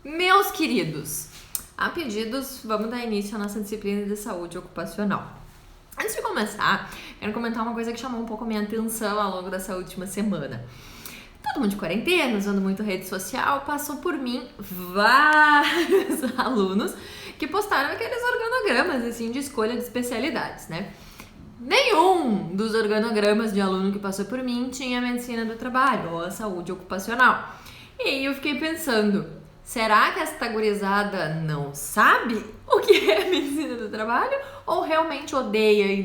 Meus queridos, a pedidos, vamos dar início à nossa disciplina de saúde ocupacional. Antes de começar, quero comentar uma coisa que chamou um pouco a minha atenção ao longo dessa última semana. Todo mundo de quarentena, usando muito rede social, passou por mim vários alunos que postaram aqueles organogramas assim, de escolha de especialidades, né? Nenhum dos organogramas de aluno que passou por mim tinha a medicina do trabalho ou a saúde ocupacional. E aí eu fiquei pensando, será que essa gurizada não sabe o que é medicina do trabalho? Ou realmente odeia e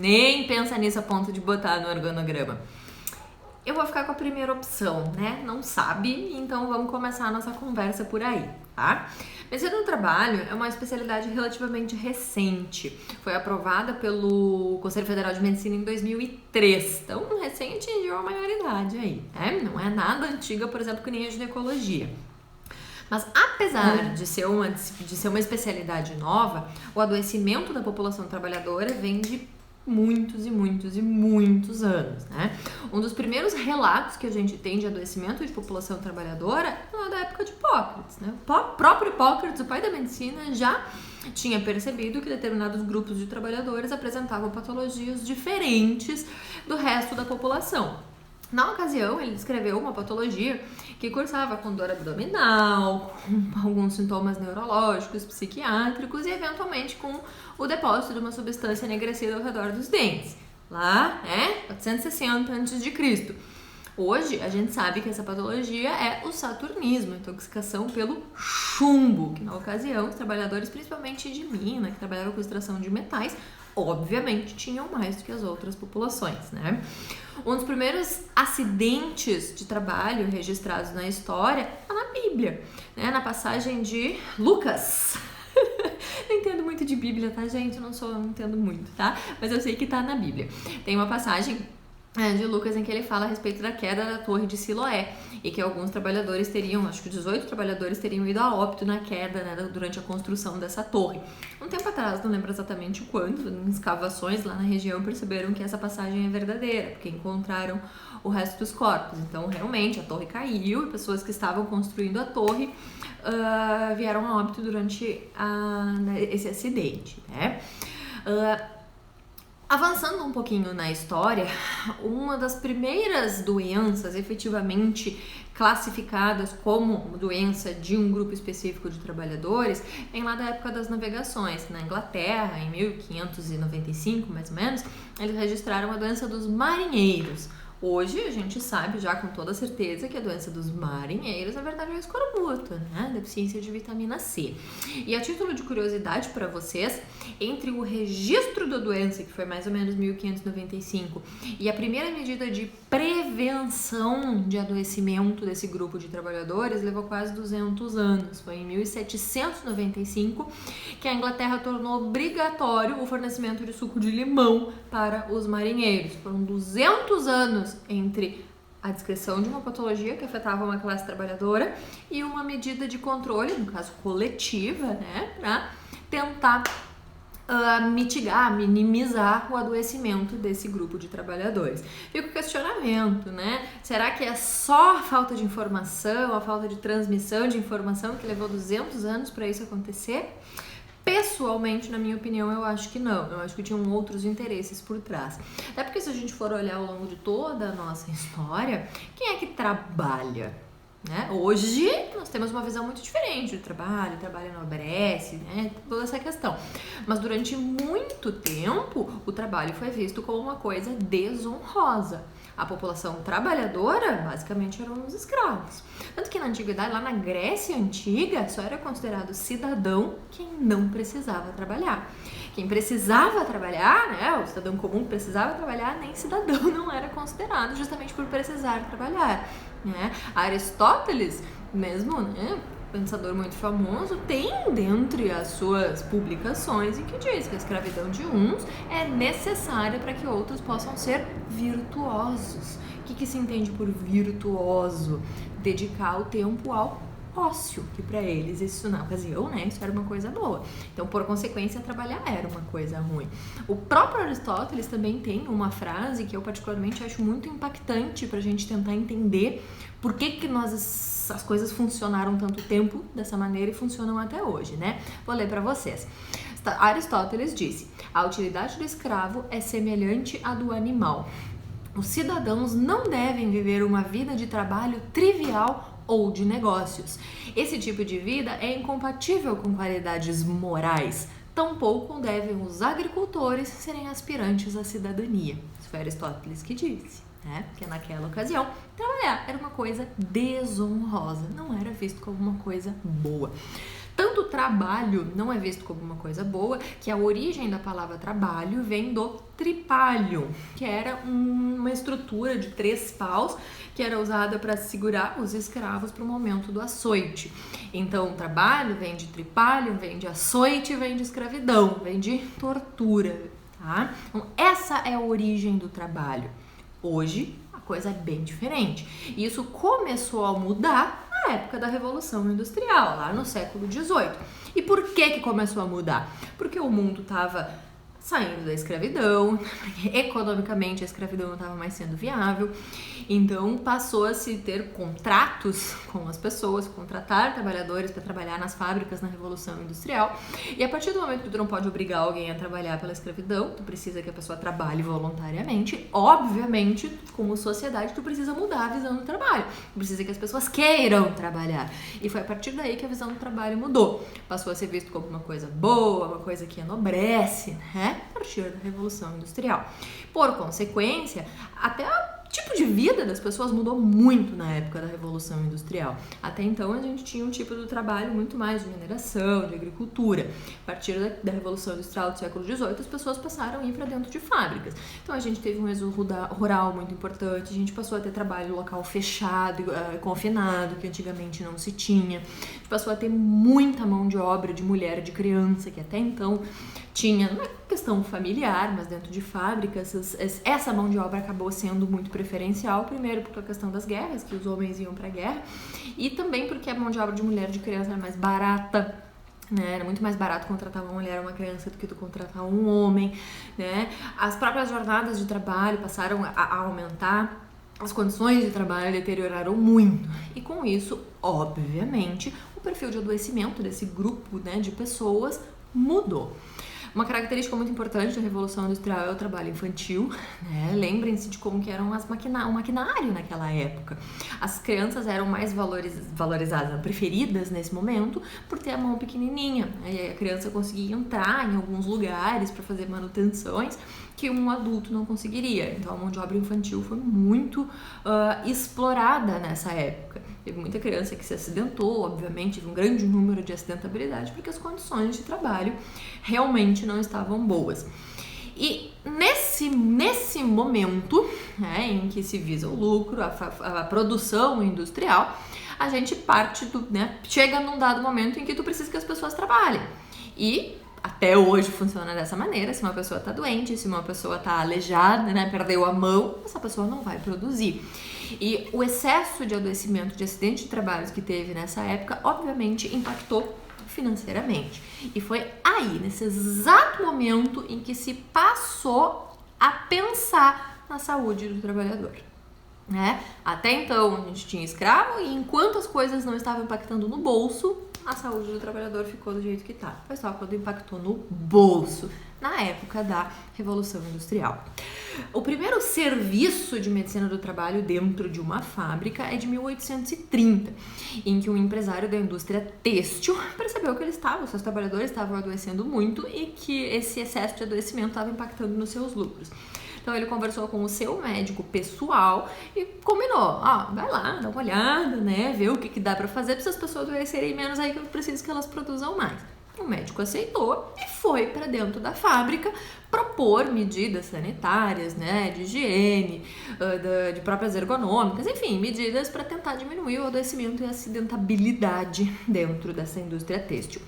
nem pensa nisso a ponto de botar no organograma? Eu vou ficar com a primeira opção, né? Não sabe, então vamos começar a nossa conversa por aí, tá? Medicina do trabalho é uma especialidade relativamente recente. Foi aprovada pelo Conselho Federal de Medicina em 2003. Então, recém atingiu a maioridade aí, né? Não é nada antiga, por exemplo, que nem a ginecologia. Mas apesar de ser uma especialidade nova, o adoecimento da população trabalhadora vem de muitos e muitos e muitos anos, né? Um dos primeiros relatos que a gente tem de adoecimento de população trabalhadora é da época de Hipócrates, né? O próprio Hipócrates, o pai da medicina, já tinha percebido que determinados grupos de trabalhadores apresentavam patologias diferentes do resto da população. Na ocasião, ele descreveu uma patologia que cursava com dor abdominal, com alguns sintomas neurológicos, psiquiátricos e, eventualmente, com o depósito de uma substância enegrecida ao redor dos dentes. Lá, 460 a.C. Hoje, a gente sabe que essa patologia é o saturnismo, intoxicação pelo chumbo, que na ocasião, os trabalhadores, principalmente de mina, que trabalhavam com extração de metais, obviamente tinham mais do que as outras populações, né? Um dos primeiros acidentes de trabalho registrados na história está na Bíblia, né? Na passagem de Lucas. Não entendo muito de Bíblia, tá, gente? Não entendo muito, tá? Mas eu sei que tá na Bíblia. Tem uma passagem de Lucas em que ele fala a respeito da queda da torre de Siloé e que alguns trabalhadores teriam, acho que 18 trabalhadores teriam ido a óbito na queda, né, durante a construção dessa torre. Um tempo atrás, não lembro exatamente quando, em escavações lá na região perceberam que essa passagem é verdadeira, porque encontraram o resto dos corpos. Então, realmente, a torre caiu e pessoas que estavam construindo a torre vieram a óbito durante esse acidente, né? Avançando um pouquinho na história, uma das primeiras doenças efetivamente classificadas como doença de um grupo específico de trabalhadores vem lá da época das navegações. Na Inglaterra, em 1595, mais ou menos, eles registraram a doença dos marinheiros. Hoje a gente sabe já com toda certeza que a doença dos marinheiros, na verdade, é o escorbuto, né? Deficiência de vitamina C. E a título de curiosidade para vocês, entre o registro da doença, que foi mais ou menos 1595, e a primeira medida de prevenção de adoecimento desse grupo de trabalhadores, levou quase 200 anos. Foi em 1795 que a Inglaterra tornou obrigatório o fornecimento de suco de limão para os marinheiros. Foram 200 anos entre a descrição de uma patologia que afetava uma classe trabalhadora e uma medida de controle, no caso coletiva, né, para tentar mitigar, minimizar o adoecimento desse grupo de trabalhadores. Fica o questionamento, né? Será que é só a falta de informação, a falta de transmissão de informação que levou 200 anos para isso acontecer? Pessoalmente, na minha opinião, eu acho que não. Eu acho que tinham outros interesses por trás. Até porque se a gente for olhar ao longo de toda a nossa história, quem é que trabalha? Né? Hoje, nós temos uma visão muito diferente do trabalho, o trabalho enobrece, né? Toda essa questão. Mas durante muito tempo, o trabalho foi visto como uma coisa desonrosa. A população trabalhadora, basicamente, eram os escravos. Tanto que na antiguidade, lá na Grécia Antiga, só era considerado cidadão quem não precisava trabalhar. Quem precisava trabalhar, né, o cidadão comum que precisava trabalhar, nem cidadão não era considerado, justamente por precisar trabalhar, né? Aristóteles, mesmo, né, pensador muito famoso, tem dentre as suas publicações em que diz que a escravidão de uns é necessária para que outros possam ser virtuosos. O que se entende por virtuoso? Dedicar o tempo ao ócio, que para eles isso na ocasião, né, isso era uma coisa boa. Então, por consequência, trabalhar era uma coisa ruim. O próprio Aristóteles também tem uma frase que eu particularmente acho muito impactante para a gente tentar entender por que nós as coisas funcionaram tanto tempo dessa maneira e funcionam até hoje, né? Vou ler para vocês. Aristóteles disse: a utilidade do escravo é semelhante à do animal. Os cidadãos não devem viver uma vida de trabalho trivial ou de negócios. Esse tipo de vida é incompatível com qualidades morais. Tampouco devem os agricultores serem aspirantes à cidadania. Isso foi Aristóteles que disse, né? Porque naquela ocasião, trabalhar era uma coisa desonrosa, não era visto como uma coisa boa. Tanto trabalho não é visto como uma coisa boa, que a origem da palavra trabalho vem do tripalho, que era uma estrutura de 3 paus que era usada para segurar os escravos para o momento do açoite. Então, trabalho vem de tripalho, vem de açoite, vem de escravidão, vem de tortura, tá? Então, essa é a origem do trabalho. Hoje, a coisa é bem diferente. E isso começou a mudar na época da Revolução Industrial, lá no século XVIII. E por que começou a mudar? Porque o mundo estava saindo da escravidão, economicamente a escravidão não estava mais sendo viável, então passou a se ter contratos com as pessoas, contratar trabalhadores para trabalhar nas fábricas na Revolução Industrial, e a partir do momento que tu não pode obrigar alguém a trabalhar pela escravidão, tu precisa que a pessoa trabalhe voluntariamente, obviamente, como sociedade, tu precisa mudar a visão do trabalho, tu precisa que as pessoas queiram trabalhar, e foi a partir daí que a visão do trabalho mudou, passou a ser visto como uma coisa boa, uma coisa que enobrece, né? A partir da Revolução Industrial. Por consequência, até o tipo de vida das pessoas mudou muito na época da Revolução Industrial. Até então, a gente tinha um tipo de trabalho muito mais de mineração, de agricultura. A partir da Revolução Industrial do século XVIII, as pessoas passaram a ir para dentro de fábricas. Então, a gente teve um êxodo rural muito importante, a gente passou a ter trabalho local fechado, confinado, que antigamente não se tinha. A gente passou a ter muita mão de obra de mulher, de criança, que até então tinha, não é questão familiar, mas dentro de fábricas, essa mão de obra acabou sendo muito preferencial, primeiro por a questão das guerras, que os homens iam para a guerra, e também porque a mão de obra de mulher e de criança era mais barata, né? Era muito mais barato contratar uma mulher ou uma criança do que tu contratar um homem, né? As próprias jornadas de trabalho passaram a aumentar, as condições de trabalho deterioraram muito, e com isso, obviamente, o perfil de adoecimento desse grupo, né, de pessoas mudou. Uma característica muito importante da Revolução Industrial é o trabalho infantil, né? Lembrem-se de como que eram o maquinário naquela época. As crianças eram mais valorizadas, preferidas nesse momento, por ter a mão pequenininha. Aí a criança conseguia entrar em alguns lugares para fazer manutenções que um adulto não conseguiria. Então a mão de obra infantil foi muito explorada nessa época. Teve muita criança que se acidentou, obviamente, teve um grande número de acidentabilidade, porque as condições de trabalho realmente não estavam boas. E nesse momento, né, em que se visa o lucro, a produção industrial, a gente parte chega num dado momento em que tu precisa que as pessoas trabalhem. E até hoje funciona dessa maneira. Se uma pessoa está doente, se uma pessoa está aleijada, né, perdeu a mão, essa pessoa não vai produzir. E o excesso de adoecimento, de acidente de trabalho que teve nessa época, obviamente impactou financeiramente. E foi aí, nesse exato momento, em que se passou a pensar na saúde do trabalhador, né? Até então a gente tinha escravo, e enquanto as coisas não estavam impactando no bolso, a saúde do trabalhador ficou do jeito que tá. Foi só quando impactou no bolso, na época da Revolução Industrial. O primeiro serviço de medicina do trabalho dentro de uma fábrica é de 1830, em que um empresário da indústria têxtil percebeu que seus trabalhadores estavam adoecendo muito e que esse excesso de adoecimento estava impactando nos seus lucros. Então ele conversou com o seu médico pessoal e combinou, vai lá, dá uma olhada, né, ver o que dá pra fazer para essas pessoas adoecerem menos, aí que eu preciso que elas produzam mais. O médico aceitou e foi para dentro da fábrica propor medidas sanitárias, né, de higiene, de próprias ergonômicas, enfim, medidas para tentar diminuir o adoecimento e a acidentabilidade dentro dessa indústria têxtil.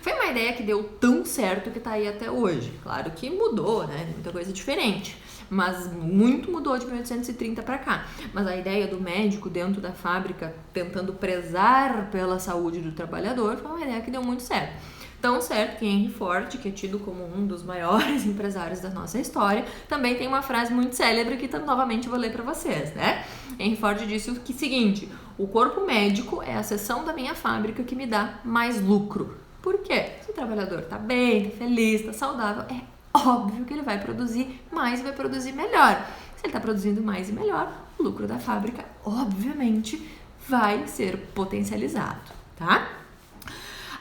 Foi uma ideia que deu tão certo que está aí até hoje. Claro que mudou, né, muita coisa diferente, mas muito mudou de 1830 para cá. Mas a ideia do médico dentro da fábrica tentando prezar pela saúde do trabalhador foi uma ideia que deu muito certo. Tão certo que Henry Ford, que é tido como um dos maiores empresários da nossa história, também tem uma frase muito célebre que novamente vou ler para vocês, né? Henry Ford disse o seguinte: o corpo médico é a seção da minha fábrica que me dá mais lucro. Por quê? Se o trabalhador tá bem, tá feliz, tá saudável, é óbvio que ele vai produzir mais e vai produzir melhor. Se ele tá produzindo mais e melhor, o lucro da fábrica, obviamente, vai ser potencializado, tá?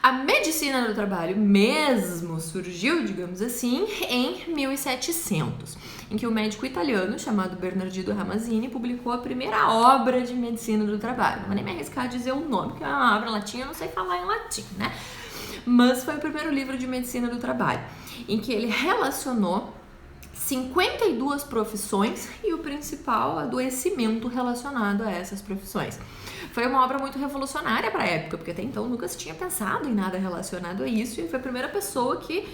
A medicina do trabalho mesmo surgiu, digamos assim, em 1700, em que o médico italiano chamado Bernardino Ramazzini publicou a primeira obra de medicina do trabalho. Não vou nem me arriscar a dizer o nome, porque é uma obra em latim, eu não sei falar em latim, né? Mas foi o primeiro livro de medicina do trabalho, em que ele relacionou 52 profissões e o principal adoecimento relacionado a essas profissões. Foi uma obra muito revolucionária para a época, porque até então nunca se tinha pensado em nada relacionado a isso, e foi a primeira pessoa que,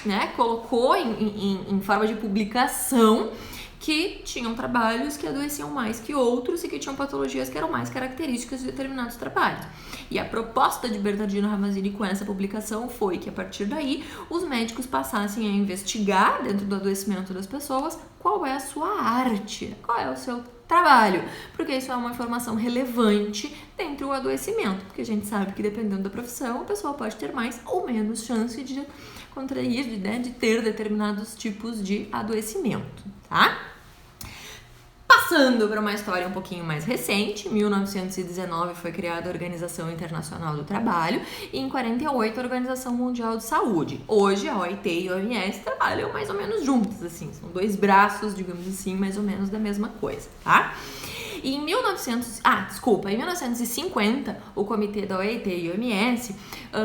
né, colocou em forma de publicação que tinham trabalhos que adoeciam mais que outros e que tinham patologias que eram mais características de determinados trabalhos. E a proposta de Bernardino Ramazzini com essa publicação foi que, a partir daí, os médicos passassem a investigar, dentro do adoecimento das pessoas, qual é a sua arte, qual é o seu trabalho, porque isso é uma informação relevante dentro do adoecimento, porque a gente sabe que, dependendo da profissão, a pessoa pode ter mais ou menos chance de contrair, de ter determinados tipos de adoecimento, tá? Passando para uma história um pouquinho mais recente, em 1919 foi criada a Organização Internacional do Trabalho e em 48 a Organização Mundial de Saúde. Hoje a OIT e a OMS trabalham mais ou menos juntos, assim, são dois braços, digamos assim, mais ou menos da mesma coisa, tá? E em 1950, o comitê da OIT e OMS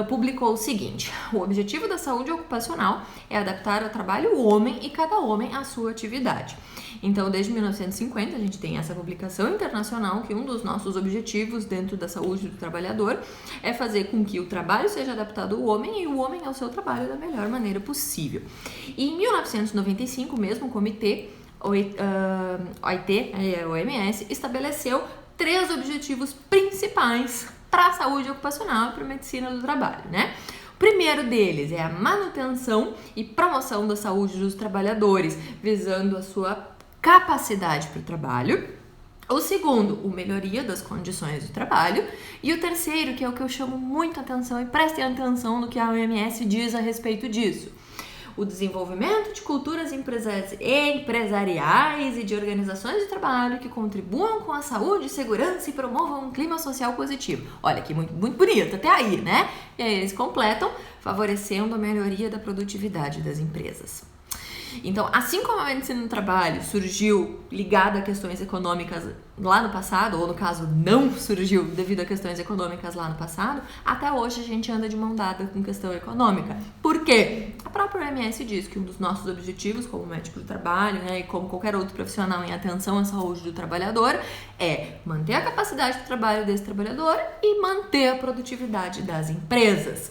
publicou o seguinte: o objetivo da saúde ocupacional é adaptar ao trabalho o homem e cada homem à sua atividade. Então, desde 1950, a gente tem essa publicação internacional que um dos nossos objetivos dentro da saúde do trabalhador é fazer com que o trabalho seja adaptado ao homem e o homem ao seu trabalho da melhor maneira possível. E em 1995, mesmo o comitê OIT e a OMS estabeleceu 3 objetivos principais para a saúde ocupacional e para a medicina do trabalho, né? O primeiro deles é a manutenção e promoção da saúde dos trabalhadores, visando a sua capacidade para o trabalho. O segundo, a melhoria das condições do trabalho. E o terceiro, que é o que eu chamo muita atenção, e prestem atenção no que a OMS diz a respeito disso: o desenvolvimento de culturas empresariais e de organizações de trabalho que contribuam com a saúde, segurança e promovam um clima social positivo. Olha que muito bonito, até aí, né? E aí eles completam, favorecendo a melhoria da produtividade das empresas. Então, assim como a medicina do trabalho surgiu ligada a questões econômicas lá no passado, ou no caso não surgiu devido a questões econômicas lá no passado, até hoje a gente anda de mão dada com questão econômica. Por quê? A própria OMS diz que um dos nossos objetivos como médico do trabalho, né, e como qualquer outro profissional em atenção à saúde do trabalhador, é manter a capacidade de trabalho desse trabalhador e manter a produtividade das empresas.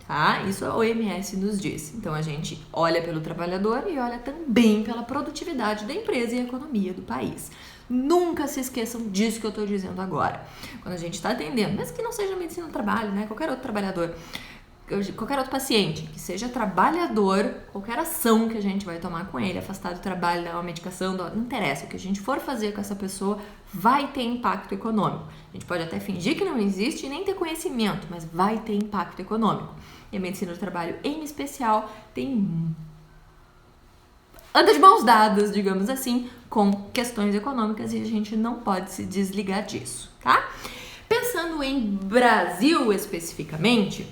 Tá? Isso a OMS nos diz. Então a gente olha pelo trabalhador e olha também pela produtividade da empresa e a economia do país. Nunca se esqueçam disso que eu estou dizendo agora. Quando a gente está atendendo, mesmo que não seja medicina do trabalho, né? Qualquer outro trabalhador, qualquer outro paciente, que seja trabalhador, qualquer ação que a gente vai tomar com ele, afastar do trabalho, dar uma medicação, não interessa, o que a gente for fazer com essa pessoa vai ter impacto econômico. A gente pode até fingir que não existe e nem ter conhecimento, mas vai ter impacto econômico. E a medicina do trabalho, em especial, anda de mãos dadas, digamos assim, com questões econômicas, e a gente não pode se desligar disso, tá? Pensando em Brasil especificamente,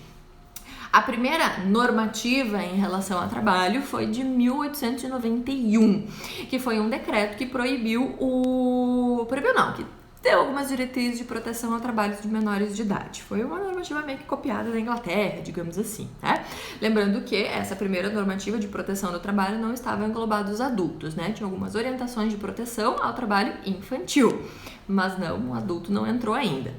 a primeira normativa em relação ao trabalho foi de 1891, que foi um decreto que que deu algumas diretrizes de proteção a trabalhos de menores de idade. Foi uma normativa meio que copiada da Inglaterra, digamos assim, né? Lembrando que essa primeira normativa de proteção do trabalho não estava englobada os adultos, né? Tinha algumas orientações de proteção ao trabalho infantil, mas não, o adulto não entrou ainda.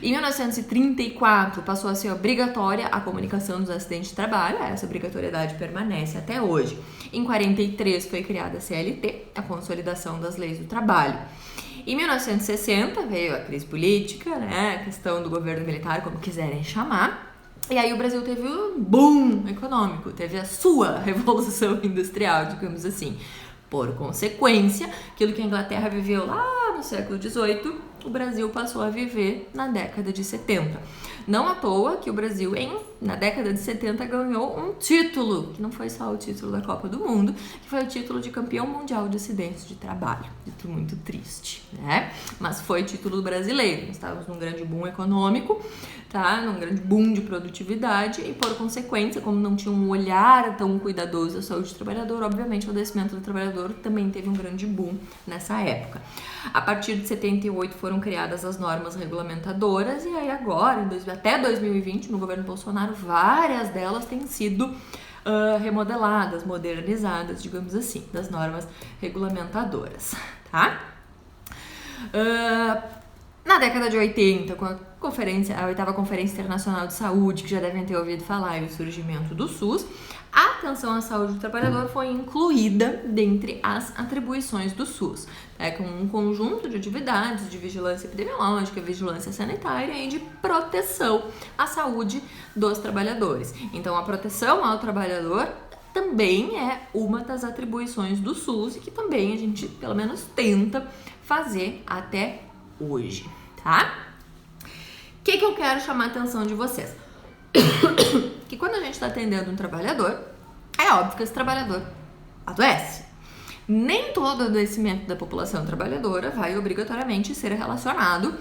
Em 1934, passou a ser obrigatória a comunicação dos acidentes de trabalho. Essa obrigatoriedade permanece até hoje. Em 43, foi criada a CLT, a Consolidação das Leis do Trabalho. Em 1960, veio a crise política, né, a questão do governo militar, como quiserem chamar. E aí o Brasil teve um boom econômico, teve a sua revolução industrial, digamos assim. Por consequência, aquilo que a Inglaterra viveu lá no século XVIII, o Brasil passou a viver na década de 70. Não à toa que o Brasil, na década de 70, ganhou um título, que não foi só o título da Copa do Mundo, que foi o título de campeão mundial de acidentes de trabalho. Muito triste, né? Mas foi título brasileiro. Nós estávamos num grande boom econômico, tá? Num grande boom de produtividade e, por consequência, como não tinha um olhar tão cuidadoso da saúde do trabalhador, obviamente o adoecimento do trabalhador também teve um grande boom nessa época. A partir de 78 foram criadas as normas regulamentadoras e aí agora, até 2020, no governo Bolsonaro, várias delas têm sido remodeladas, modernizadas, digamos assim, das normas regulamentadoras, tá? Na década de 80, com a 8ª Conferência Internacional de Saúde, que já devem ter ouvido falar, e o surgimento do SUS, a atenção à saúde do trabalhador foi incluída dentre as atribuições do SUS, com um conjunto de atividades de vigilância epidemiológica, vigilância sanitária e de proteção à saúde dos trabalhadores. Então, a proteção ao trabalhador também é uma das atribuições do SUS e que também a gente, pelo menos, tenta fazer até hoje, tá? O que eu quero chamar a atenção de vocês? Que quando a gente está atendendo um trabalhador, é óbvio que esse trabalhador adoece. Nem todo adoecimento da população trabalhadora vai obrigatoriamente ser relacionado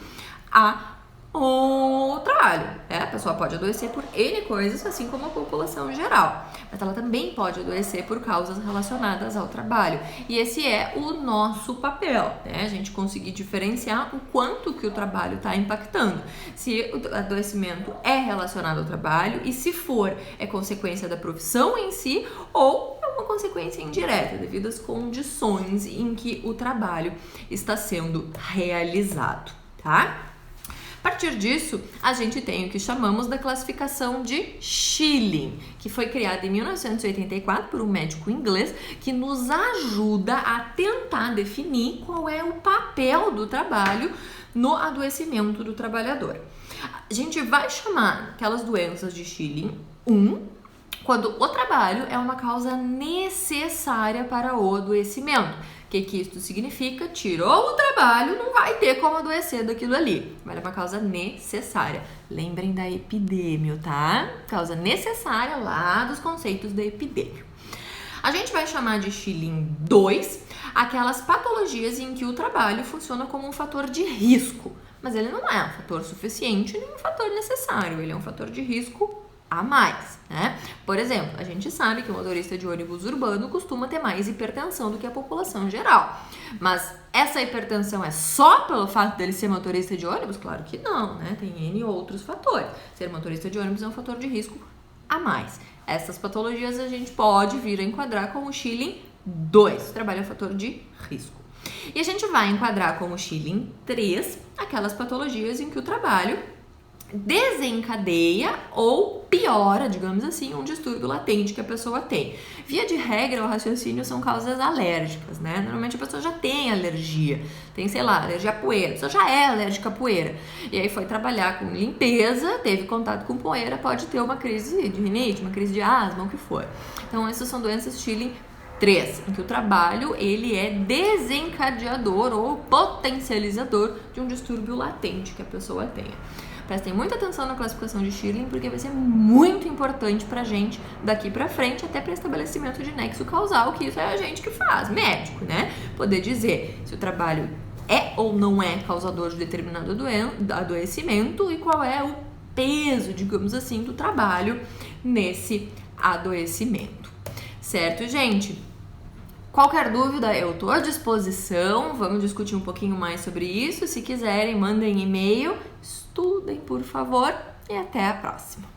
ao trabalho. A pessoa pode adoecer por N coisas, assim como a população em geral. Mas ela também pode adoecer por causas relacionadas ao trabalho. E esse é o nosso papel, né? A gente conseguir diferenciar o quanto que o trabalho está impactando. Se o adoecimento é relacionado ao trabalho e se for, é consequência da profissão em si ou é uma consequência indireta devido às condições em que o trabalho está sendo realizado, tá? A partir disso, a gente tem o que chamamos da classificação de Schilling, que foi criada em 1984 por um médico inglês que nos ajuda a tentar definir qual é o papel do trabalho no adoecimento do trabalhador. A gente vai chamar aquelas doenças de Schilling 1, quando o trabalho é uma causa necessária para o adoecimento. O que isso significa? Tirou o trabalho, não vai ter como adoecer daquilo ali. Mas é uma causa necessária. Lembrem da epidêmio, tá? Causa necessária lá dos conceitos da epidêmio. A gente vai chamar de Schilling 2 aquelas patologias em que o trabalho funciona como um fator de risco. Mas ele não é um fator suficiente nem um fator necessário. Ele é um fator de risco a mais, né? Por exemplo, a gente sabe que o motorista de ônibus urbano costuma ter mais hipertensão do que a população em geral. Mas essa hipertensão é só pelo fato dele ser motorista de ônibus? Claro que não, né? Tem N outros fatores. Ser motorista de ônibus é um fator de risco a mais. Essas patologias a gente pode vir a enquadrar como Schilling 2, trabalho é fator de risco. E a gente vai enquadrar como Schilling 3 aquelas patologias em que o trabalho desencadeia ou piora, digamos assim, um distúrbio latente que a pessoa tem. Via de regra, o raciocínio são causas alérgicas, né? Normalmente a pessoa já tem alergia, tem, sei lá, alergia à poeira, a pessoa já é alérgica à poeira. E aí foi trabalhar com limpeza, teve contato com poeira, pode ter uma crise de rinite, uma crise de asma, o que for. Então essas são doenças Schilling 3, em que o trabalho ele é desencadeador ou potencializador de um distúrbio latente que a pessoa tenha. Prestem muita atenção na classificação de Schilling, porque vai ser muito importante pra gente daqui pra frente, até para estabelecimento de nexo causal, que isso é a gente que faz, médico, né? Poder dizer se o trabalho é ou não é causador de determinado adoecimento e qual é o peso, digamos assim, do trabalho nesse adoecimento. Certo, gente? Qualquer dúvida, eu estou à disposição, vamos discutir um pouquinho mais sobre isso. Se quiserem, mandem e-mail, estudem, por favor, e até a próxima.